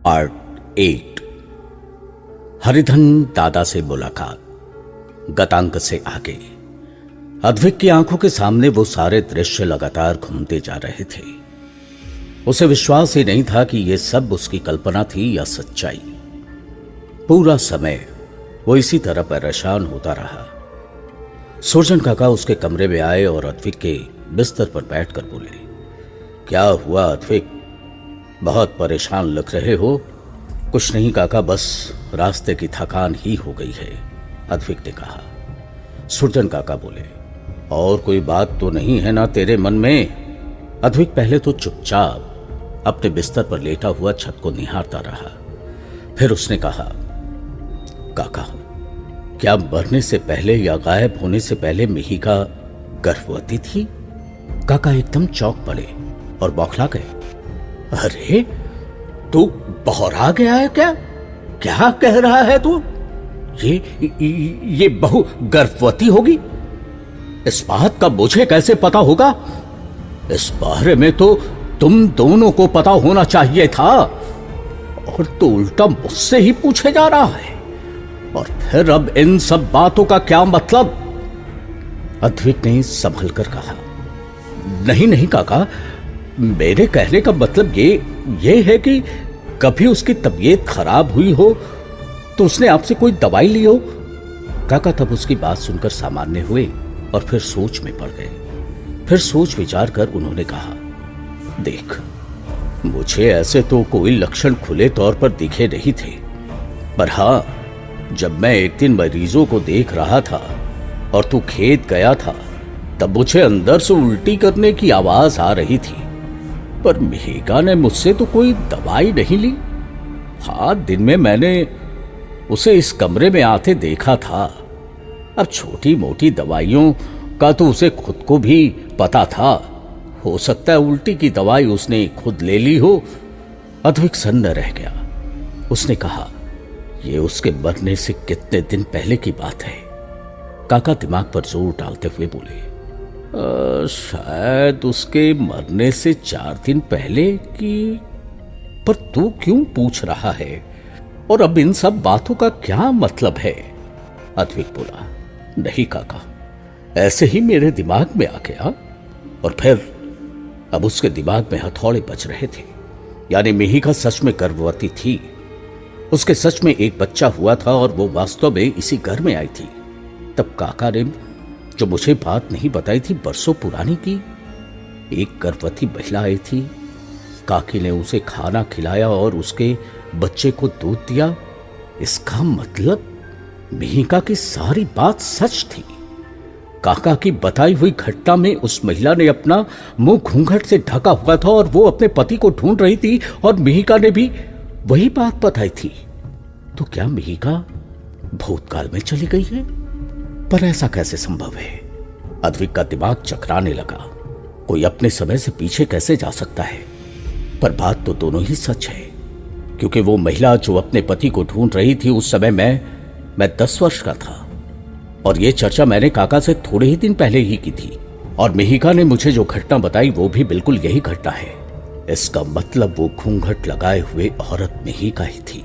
Part 8 Haridhan दादा से मुलाकात। गतांक से आगे अद्विक की आंखों के सामने वो सारे दृश्य लगातार घूमते जा रहे थे। उसे विश्वास ही नहीं था कि ये सब उसकी कल्पना थी या सच्चाई। पूरा समय वो इसी तरह परेशान होता रहा। सुरजन काका उसके कमरे में आए और अद्विक के बिस्तर पर बैठकर बोले, क्या हुआ अद्विक, बहुत परेशान लग रहे हो? कुछ नहीं काका, बस रास्ते की थकान ही हो गई है, अद्विक ने कहा। सुरजन काका बोले, और कोई बात तो नहीं है ना तेरे मन में? अद्विक पहले तो चुपचाप अपने बिस्तर पर लेटा हुआ छत को निहारता रहा। फिर उसने कहा, काका, क्या मरने से पहले या गायब होने से पहले मिहिका गर्भवती थी? काका एकदम चौंक पड़े और बौखला गए। अरे तू बहरा गया है क्या? क्या कह रहा है तू? ये बहू गर्भवती होगी? इस बात का मुझे कैसे पता होगा? इस बारे में तो तुम दोनों को पता होना चाहिए था, और तो उल्टा मुझसे ही पूछे जा रहा है। और फिर अब इन सब बातों का क्या मतलब? अद्विक ने संभल कर कहा, नहीं नहीं काका, मेरे कहने का मतलब ये है कि कभी उसकी तबीयत खराब हुई हो तो उसने आपसे कोई दवाई ली हो। काका तब उसकी बात सुनकर सामान्य हुए और फिर सोच में पड़ गए। फिर सोच विचार कर उन्होंने कहा, देख, मुझे ऐसे तो कोई लक्षण खुले तौर पर दिखे नहीं थे, पर हां, जब मैं एक दिन मरीजों को देख रहा था और तू खेत गया था, तब मुझे अंदर से उल्टी करने की आवाज आ रही थी। पर मिहिका ने मुझसे तो कोई दवाई नहीं ली। हाँ, दिन में मैंने उसे इस कमरे में आते देखा था। अब छोटी मोटी दवाइयों का तो उसे खुद को भी पता था। हो सकता है उल्टी की दवाई उसने खुद ले ली हो। अद्विक सन्न रह गया। उसने कहा, ये उसके मरने से कितने दिन पहले की बात है? काका दिमाग पर जोर डालते हुए बोले, शायद उसके मरने से 4 दिन पहले की। पर तू क्यों पूछ रहा है? और अब इन सब बातों का क्या मतलब है? अद्विक बोला, नहीं काका, ऐसे ही मेरे दिमाग में आ गया। और फिर अब उसके दिमाग में हथौड़े बज रहे थे। यानी मिहिका सच में गर्भवती थी। उसके सच में एक बच्चा हुआ था और वो वास्तव में इसी घर में आई थी। तब काका ने जो मुझे बात नहीं बताई थी बरसों पुरानी की, एक गर्भवती महिला आई थी। काकी ने उसे खाना खिलाया और उसके बच्चे को दूध दिया। इसका मतलब मिहिका की सारी बात सच थी। काका की बताई हुई घटना में उस महिला ने अपना मुंह घूंघट से ढका हुआ था और वो अपने पति को ढूंढ रही थी, और मिहिका ने भी वही बात बताई थी। तो क्या मिहिका भूतकाल में चली गई है? पर ऐसा कैसे संभव है? अद्विक का दिमाग चकराने लगा। कोई अपने समय से पीछे कैसे जा सकता है? पर बात तो दोनों ही सच है, क्योंकि वो महिला जो अपने पति को ढूंढ रही थी, उस समय मैं 10 वर्ष का था। और ये चर्चा मैंने काका से थोड़े ही दिन पहले ही की थी। और मिहिका ने मुझे जो घटना बताई वो भी बिल्कुल यही घटना है। इसका मतलब वो घूंघट लगाए हुए औरत मिहिका ही थी।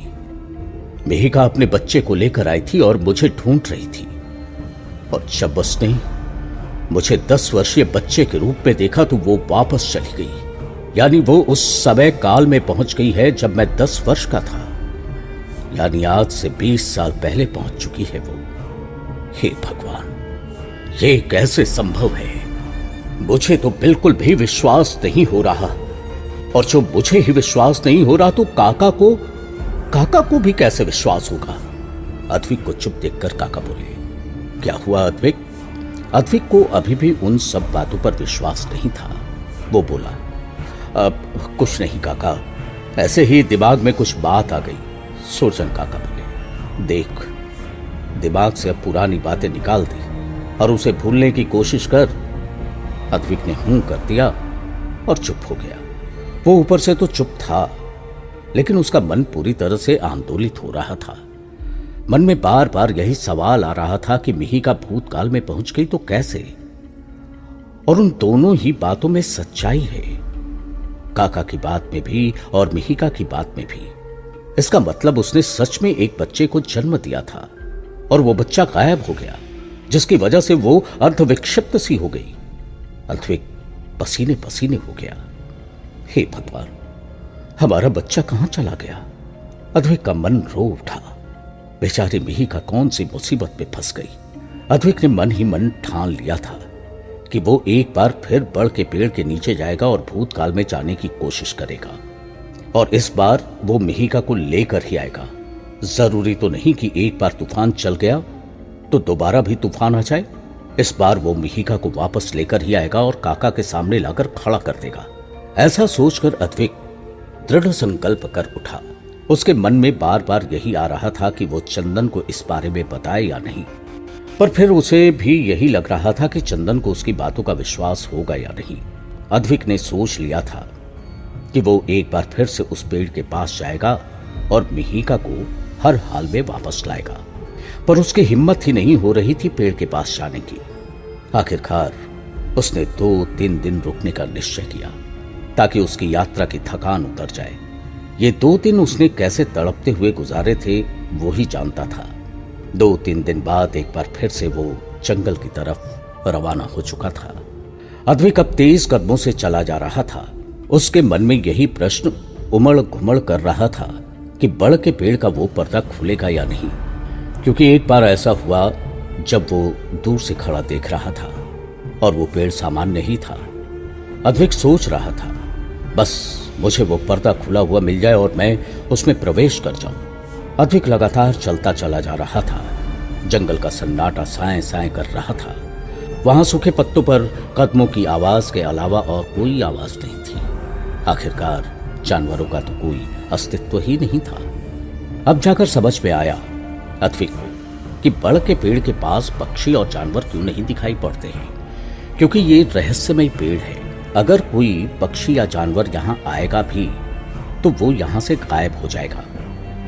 मिहिका अपने बच्चे को लेकर आई थी और मुझे ढूंढ रही थी। और जब उसने मुझे 10 वर्षीय बच्चे के रूप में देखा तो वो वापस चली गई। यानी वो उस समय काल में पहुंच गई है जब मैं 10 वर्ष का था। यानी आज से 20 साल पहले पहुंच चुकी है वो। हे भगवान, ये कैसे संभव है? मुझे तो बिल्कुल भी विश्वास नहीं हो रहा। और जो मुझे ही विश्वास नहीं हो रहा तो काका को भी कैसे विश्वास होगा? अद्विक को चुप देखकर काका बोले, क्या हुआ अद्विक? अद्विक को अभी भी उन सब बातों पर विश्वास नहीं था। वो बोला, अब कुछ नहीं काका, ऐसे ही दिमाग में कुछ बात आ गई। सुरजन काका बोले, देख, दिमाग से अब पुरानी बातें निकाल दी और उसे भूलने की कोशिश कर। अद्विक ने हूं कर दिया और चुप हो गया। वो ऊपर से तो चुप था, लेकिन उसका मन पूरी तरह से आंदोलित हो रहा था। मन में बार बार यही सवाल आ रहा था कि मिहिका भूतकाल में पहुंच गई तो कैसे? और उन दोनों ही बातों में सच्चाई है, काका की बात में भी और मिहिका की बात में भी। इसका मतलब उसने सच में एक बच्चे को जन्म दिया था और वो बच्चा गायब हो गया, जिसकी वजह से वो अर्धविक्षिप्त सी हो गई। अद्विक पसीने पसीने हो गया। हे भगवान, हमारा बच्चा कहां चला गया? अद्विक का मन रो उठा। बेचारी मिहिका कौन सी मुसीबत में फंस गई। अद्विक ने मन ही मन ठान लिया था कि वो एक बार फिर बड़ के पेड़ के नीचे जाएगा और भूतकाल में जाने की कोशिश करेगा, और इस बार वो मिहिका को लेकर ही आएगा। जरूरी तो नहीं कि एक बार तूफान चल गया तो दोबारा भी तूफान आ जाए। इस बार वो मिहिका को वापस लेकर ही आएगा और काका के सामने लाकर खड़ा कर देगा। ऐसा सोचकर अद्विक दृढ़ संकल्प कर उठा। उसके मन में बार बार यही आ रहा था कि वो चंदन को इस बारे में बताए या नहीं, पर फिर उसे भी यही लग रहा था कि चंदन को उसकी बातों का विश्वास होगा या नहीं। अद्विक ने सोच लिया था कि वो एक बार फिर से उस पेड़ के पास जाएगा और मिहिका को हर हाल में वापस लाएगा, पर उसकी हिम्मत ही नहीं हो रही थी पेड़ के पास जाने की। आखिरकार उसने 2-3 दिन रुकने का निश्चय किया ताकि उसकी यात्रा की थकान उतर जाए। ये 2 दिन उसने कैसे तड़पते हुए गुजारे थे वो ही जानता था। 2-3 दिन बाद एक बार फिर से वो जंगल की तरफ रवाना हो चुका था। अद्विक अब तेज कदमों से चला जा रहा था। उसके मन में यही प्रश्न उमड़ घुमड़ कर रहा था कि बड़ के पेड़ का वो पर्दा खुलेगा या नहीं, क्योंकि एक बार ऐसा हुआ जब वो दूर से खड़ा देख रहा था और वो पेड़ सामान्य ही था। अद्विक सोच रहा था, बस मुझे वो पर्दा खुला हुआ मिल जाए और मैं उसमें प्रवेश कर जाऊं। अद्विक लगातार चलता चला जा रहा था। जंगल का सन्नाटा साए साए कर रहा था। वहां सूखे पत्तों पर कदमों की आवाज के अलावा और कोई आवाज नहीं थी। आखिरकार जानवरों का तो कोई अस्तित्व ही नहीं था। अब जाकर समझ में आया अद्विक को कि बड़ के पेड़ के पास पक्षी और जानवर क्यों नहीं दिखाई पड़ते हैं, क्योंकि ये रहस्यमय पेड़ है। अगर कोई पक्षी या जानवर यहाँ आएगा भी तो वो यहाँ से गायब हो जाएगा।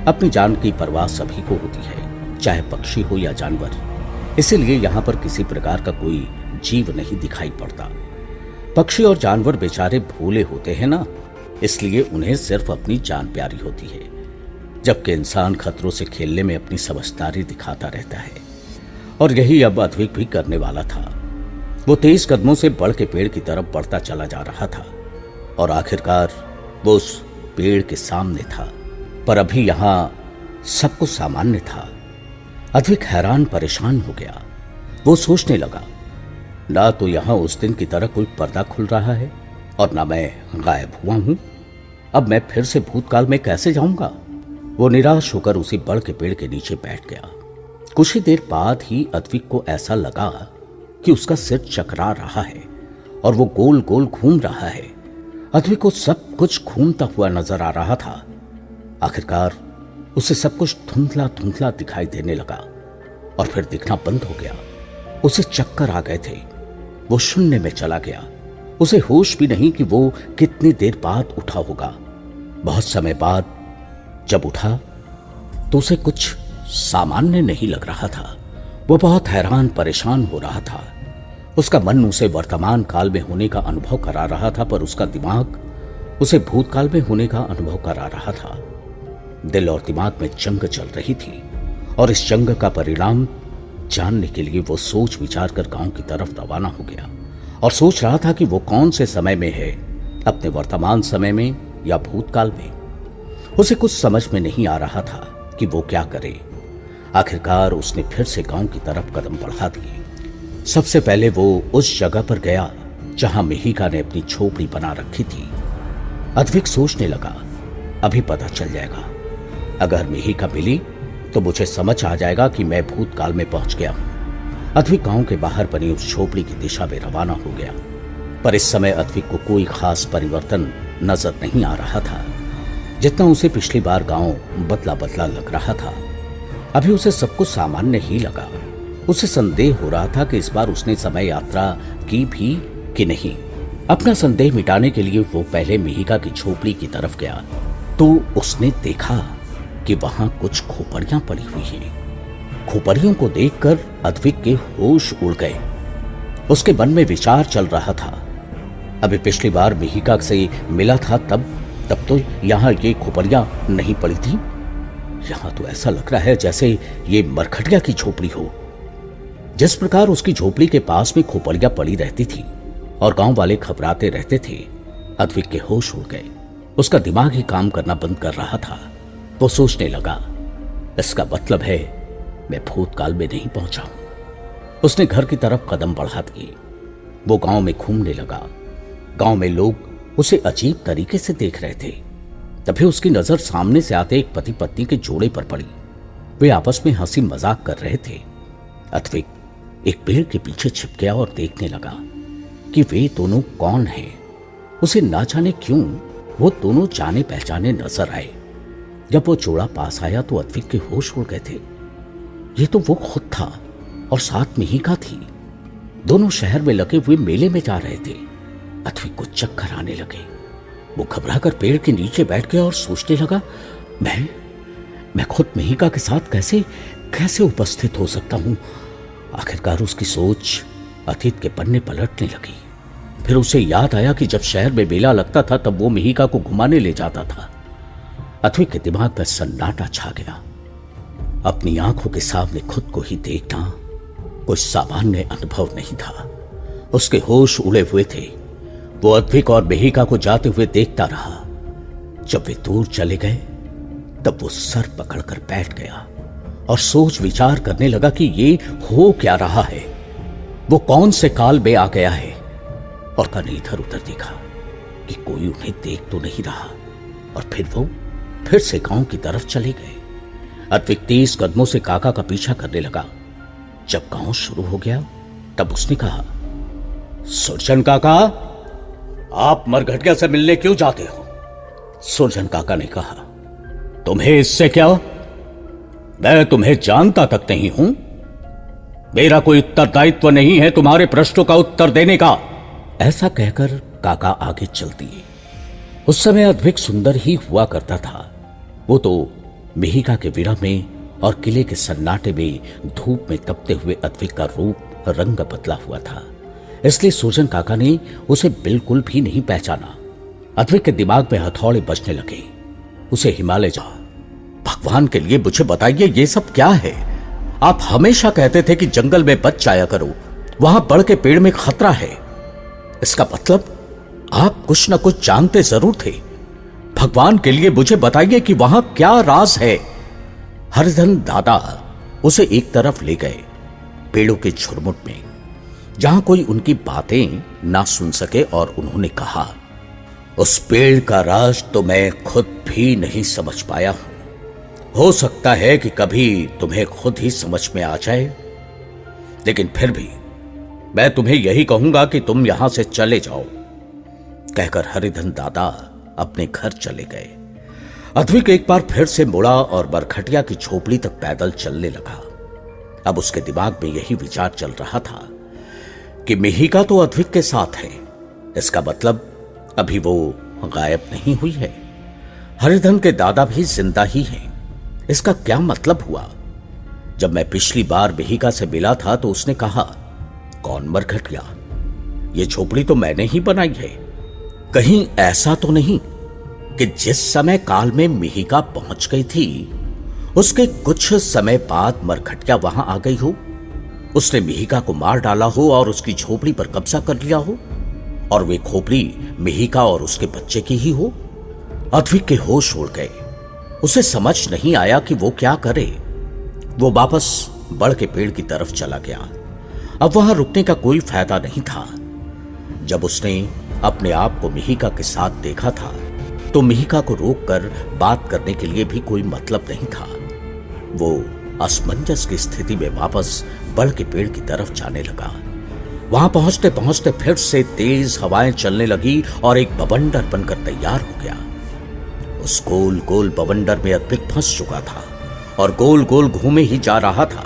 अपनी जान की परवाह सभी को होती है, चाहे पक्षी हो या जानवर। इसीलिए यहाँ पर किसी प्रकार का कोई जीव नहीं दिखाई पड़ता। पक्षी और जानवर बेचारे भोले होते हैं ना, इसलिए उन्हें सिर्फ अपनी जान प्यारी होती है, जबकि इंसान खतरों से खेलने में अपनी समझदारी दिखाता रहता है। और यही अब अद्विक भी करने वाला था। वो तेज कदमों से बड़ के पेड़ की तरफ बढ़ता चला जा रहा था और आखिरकार वो उस पेड़ के सामने था, पर अभी यहां सब कुछ सामान्य था। अद्विक हैरान परेशान हो गया। वो सोचने लगा, ना तो यहां उस दिन की तरह कोई पर्दा खुल रहा है और ना मैं गायब हुआ हूं। अब मैं फिर से भूतकाल में कैसे जाऊंगा? वो निराश होकर उसी बड़ के पेड़ के नीचे बैठ गया। कुछ ही देर बाद ही अद्विक को ऐसा लगा कि उसका सिर चकरा रहा है और वो गोल गोल घूम रहा है। अद्विक को सब कुछ घूमता हुआ नजर आ रहा था। आखिरकार उसे सब कुछ धुंधला धुंधला दिखाई देने लगा और फिर दिखना बंद हो गया। उसे चक्कर आ गए थे। वो शून्य में चला गया। उसे होश भी नहीं कि वो कितनी देर बाद उठा होगा। बहुत समय बाद जब उठा तो उसे कुछ सामान्य नहीं लग रहा था। वो बहुत हैरान परेशान हो रहा था। उसका मन उसे वर्तमान काल में होने का अनुभव करा रहा था, पर उसका दिमाग उसे भूतकाल में होने का अनुभव करा रहा था। दिल और दिमाग में जंग चल रही थी और इस जंग का परिणाम जानने के लिए वो सोच विचार कर गांव की तरफ रवाना हो गया और सोच रहा था कि वो कौन से समय में है, अपने वर्तमान समय में या भूतकाल में। उसे कुछ समझ में नहीं आ रहा था कि वो क्या करे। आखिरकार उसने फिर से गांव की तरफ कदम बढ़ा दिए। सबसे पहले वो उस जगह पर गया जहां मिहिका ने अपनी झोपड़ी बना रखी थी। अद्विक सोचने लगा, अभी पता चल जाएगा। अगर मिहिका मिली तो मुझे समझ आ जाएगा कि मैं भूतकाल में पहुंच गया हूं। अद्विक गांव के बाहर बनी उस झोपड़ी की दिशा में रवाना हो गया, पर इस समय अद्विक को कोई खास परिवर्तन नजर नहीं आ रहा था। जितना उसे पिछली बार गांव बदला बदला लग रहा था, अभी उसे सब कुछ सामान्य ही लगा। उसे संदेह हो रहा था कि इस बार उसने समय यात्रा की भी कि नहीं। अपना संदेह मिटाने के लिए वो पहले मिहिका की झोपड़ी की तरफ गया तो उसने देखा कि वहां कुछ खोपड़ियां पड़ी हुई हैं। खोपड़ियों को देखकर अद्विक के होश उड़ गए। उसके मन में विचार चल रहा था, अभी पिछली बार मिहिका से मिला था तब तो यहाँ ये खोपड़ियां नहीं पड़ी थी। यहां तो ऐसा लग रहा है जैसे ये मरखटिया की झोपड़ी हो। जिस प्रकार उसकी झोपड़ी के पास में खोपड़ियां पड़ी रहती थी और गांव वाले घबराते रहते थे, अद्विक के होश उड़ गए। उसका दिमाग ही काम करना बंद कर रहा था। वो सोचने लगा, इसका मतलब है मैं भूतकाल में नहीं पहुंचा हूं। उसने घर की तरफ कदम बढ़ा दिए। वो गांव में घूमने लगा। गांव में लोग उसे अजीब तरीके से देख रहे थे। तभी उसकी नजर सामने से आते एक पति पत्नी के जोड़े पर पड़ी। वे आपस में हंसी मजाक कर रहे थे। अद्विक एक पेड़ के पीछे छिप गया और देखने लगा कि वे दोनों कौन हैं। उसे ना जाने क्यों वो दोनों जाने पहचाने नजर आए। जब वो जोड़ा पास आया तो अद्विक के होश उड़ गए थे। ये तो वो खुद था और साथ मिहिका थी। दोनों शहर में लगे हुए मेले में जा रहे थे। अद्विक को चक्कर आने लगे। वो घबराकर पेड़ के नीचे बैठ गया और सोचने लगा, मैं खुद मिहिका के साथ कैसे उपस्थित हो सकता हूं। आखिरकार उसकी सोच अतीत के पन्ने पलटने लगी। फिर उसे याद आया कि जब शहर में मेला लगता था तब वो मिहिका को घुमाने ले जाता था। अद्विक के दिमाग पर सन्नाटा छा गया। अपनी आंखों के सामने खुद को ही देखना कोई सामान्य अनुभव नहीं था। उसके होश उड़े हुए थे। वो अद्विक और मिहिका को जाते हुए देखता रहा। जब वे दूर चले गए तब वो सर पकड़कर बैठ गया और सोच विचार करने लगा कि ये हो क्या रहा है। वो कौन से काल में आ गया है। और कने इधर उधर देखा कि कोई उन्हें देख तो नहीं रहा और फिर वो फिर से गांव की तरफ चले गए। अद्विक तेज कदमों से काका का पीछा करने लगा। जब गांव शुरू हो गया तब उसने कहा, सुरजन काका, आप मरघटिया से मिलने क्यों जाते हो? सुरजन काका ने कहा, तुम्हें इससे क्या? मैं तुम्हें जानता तक नहीं हूं। मेरा कोई उत्तरदायित्व नहीं है तुम्हारे प्रश्नों का उत्तर देने का। ऐसा कहकर काका आगे चल दिए। उस समय अद्विक सुंदर ही हुआ करता था। वो तो मिहिका के विरह में और किले के सन्नाटे में धूप में तपते हुए अद्विक का रूप रंग बदला हुआ था। इसलिए सुरजन काका ने उसे बिल्कुल भी नहीं पहचाना। अद्विक के दिमाग में हथौड़े बजने लगे। उसे हिमालय जा, भगवान के लिए मुझे बताइए ये सब क्या है? आप हमेशा कहते थे कि जंगल में बच जाया करो, वहां बड़ के पेड़ में खतरा है। इसका मतलब आप कुछ न कुछ जानते जरूर थे। भगवान के लिए मुझे बताइए कि वहां क्या राज है। हरिधन दादा उसे एक तरफ ले गए, पेड़ों के झुरमुट में, जहां कोई उनकी बातें ना सुन सके, और उन्होंने कहा, उस पेड़ का राज तो मैं खुद भी नहीं समझ पाया हूं। हो सकता है कि कभी तुम्हें खुद ही समझ में आ जाए, लेकिन फिर भी मैं तुम्हें यही कहूंगा कि तुम यहां से चले जाओ। कहकर हरिधन दादा अपने घर चले गए। अद्विक एक बार फिर से मुड़ा और मरखटिया की झोपड़ी तक पैदल चलने लगा। अब उसके दिमाग में यही विचार चल रहा था कि मिहिका तो अद्विक के साथ है। इसका मतलब अभी वो गायब नहीं हुई है। हरिधन के दादा भी जिंदा ही हैं। इसका क्या मतलब हुआ? जब मैं पिछली बार मिहिका से मिला था तो उसने कहा, कौन मरघटिया? ये झोपड़ी तो मैंने ही बनाई है। कहीं ऐसा तो नहीं कि जिस समय काल में मिहिका पहुंच गई थी उसके कुछ समय बाद मरघटिया वहां आ गई हो, उसने मिहिका को मार डाला हो और उसकी झोपड़ी पर कब्जा कर लिया हो, और वे खोपड़ी मिहिका और उसके बच्चे की ही हो? अद्विक के होश उड़ गए। उसे समझ नहीं आया कि वो क्या करे। वो वापस बड़ के पेड़ की तरफ चला गया। अब वहां रुकने का कोई फायदा नहीं था। जब उसने अपने आप को मिहिका के साथ देखा था तो मिहिका को रोककर बात करने के लिए भी कोई मतलब नहीं था। वो असमंजस की स्थिति में वापस बड़ के पेड़ की तरफ जाने लगा। वहां पहुंचते पहुंचते फिर से तेज हवाएं चलने लगी और एक बवंडर बनकर तैयार हो गया। उस गोल गोल बवंडर में अद्विक फंस चुका था और गोल गोल घूमे ही जा रहा था।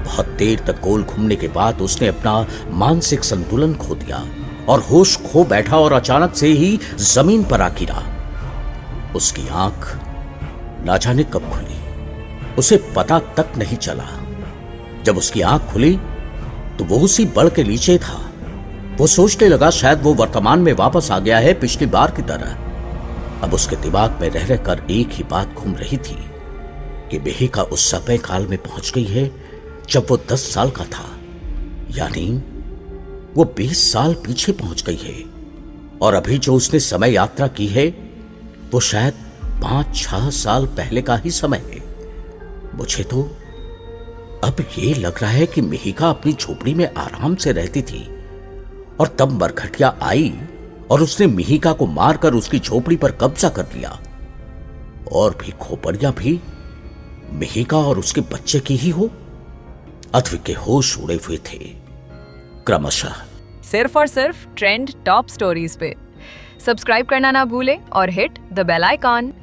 बहुत देर तक गोल घूमने के बाद उसने अपना मानसिक संतुलन खो दिया और होश खो बैठा और अचानक से ही जमीन पर आ गिरा। उसकी आंख ना जाने कब खुली, उसे पता तक नहीं चला। जब उसकी आंख खुली तो वो उसी बड़ के नीचे था। वो सोचने लगा शायद वो वर्तमान में वापस आ गया है पिछली बार की तरह। अब उसके दिमाग में रह रहकर एक ही बात घूम रही थी कि मिहिका उस समय काल में पहुंच गई है जब वो 10 साल का था, यानी वो 20 साल पीछे पहुंच गई है। और अभी जो उसने समय यात्रा की है वो शायद 5-6 साल पहले का ही समय है। मुझे तो अब ये लग रहा है कि मिहिका अपनी झोपड़ी में आराम से रहती थी और तब मरघटिया आई और उसने मिहिका को मारकर उसकी झोपड़ी पर कब्जा कर लिया। और भी खोपड़ियां भी मिहिका और उसके बच्चे की ही हो। अद्विक के होश उड़े हुए थे। क्रमशः सिर्फ और सिर्फ ट्रेंड टॉप स्टोरीज पे सब्सक्राइब करना ना भूले और हिट द बेल आइकॉन।